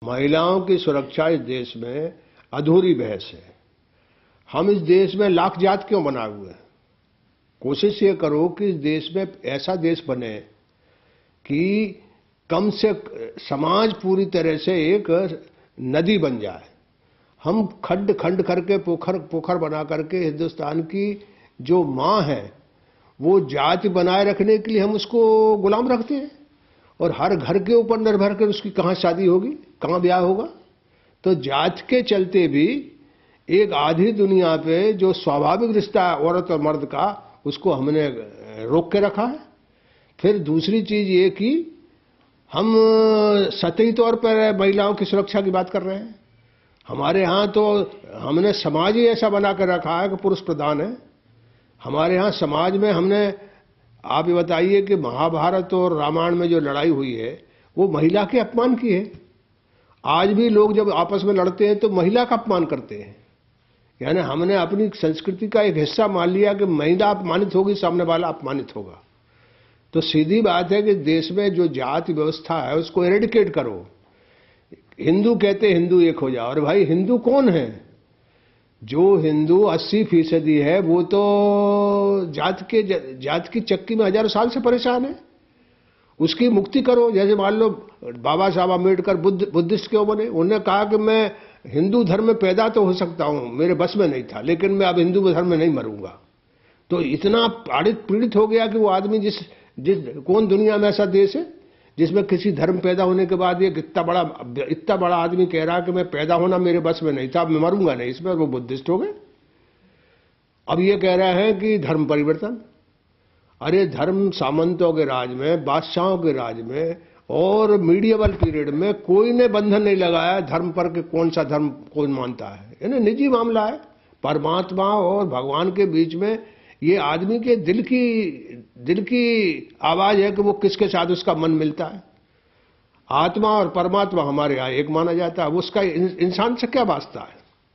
महिलाओं की सुरक्षा इस देश में अधूरी बहस है। हम इस देश में लाख जात क्यों बनाए हुए हैं? कोशिश ये करो कि इस देश में ऐसा देश बने कि कम से समाज पूरी तरह से एक नदी बन जाए। हम खड्ड खंड करके पोखर बना करके हिंदुस्तान की जो माँ है वो जाति बनाए रखने के लिए हम उसको गुलाम रखते हैं और हर घर के ऊपर निर्भर कर उसकी कहाँ शादी होगी, कहाँ ब्याह होगा। तो जाति के चलते भी एक आधी दुनिया पे जो स्वाभाविक रिश्ता है औरत और मर्द का, उसको हमने रोक के रखा है। फिर दूसरी चीज ये कि हम सतही तौर पर महिलाओं की सुरक्षा की बात कर रहे हैं। हमारे यहाँ तो हमने समाज ही ऐसा बना कर रखा है कि पुरुष प्रधान है। हमारे यहाँ समाज में हमने, आप ये बताइए कि महाभारत और रामायण में जो लड़ाई हुई है वो महिला के अपमान की है। आज भी लोग जब आपस में लड़ते हैं तो महिला का अपमान करते हैं। यानी हमने अपनी संस्कृति का एक हिस्सा मान लिया कि महिला अपमानित होगी, सामने वाला अपमानित होगा। तो सीधी बात है कि देश में जो जाति व्यवस्था है उसको एरेडिकेट करो। हिंदू कहते हिंदू एक हो जाओ। और भाई हिंदू कौन है? जो हिंदू 80% है वो तो जात की चक्की में हजारों साल से परेशान है। उसकी मुक्ति करो। जैसे मान लो बाबा साहब अम्बेडकर बुद्धिस्ट क्यों बने? उन्होंने कहा कि मैं हिंदू धर्म में पैदा तो हो सकता हूं, मेरे बस में नहीं था, लेकिन मैं अब हिंदू धर्म में नहीं मरूंगा। तो इतना पीड़ित हो गया कि वो आदमी जिस कौन दुनिया में ऐसा देश है जिसमें किसी धर्म पैदा होने के बाद ये इतना बड़ा आदमी कह रहा कि मैं पैदा होना मेरे बस में नहीं था, अब मैं मरूंगा नहीं, इसमें वो बुद्धिस्ट हो गए। अब ये कह रहे हैं कि धर्म परिवर्तन। अरे धर्म सामंतों के राज में, बादशाहों के राज में और मीडिएवल पीरियड में कोई ने बंधन नहीं लगाया धर्म पर कि कौन सा धर्म कौन मानता है। यानी निजी मामला है। परमात्मा और भगवान के बीच में ये आदमी के दिल की आवाज है कि वो किसके साथ उसका मन मिलता है। आत्मा और परमात्मा हमारे यहाँ एक माना जाता है, उसका इंसान से क्या वास्ता है?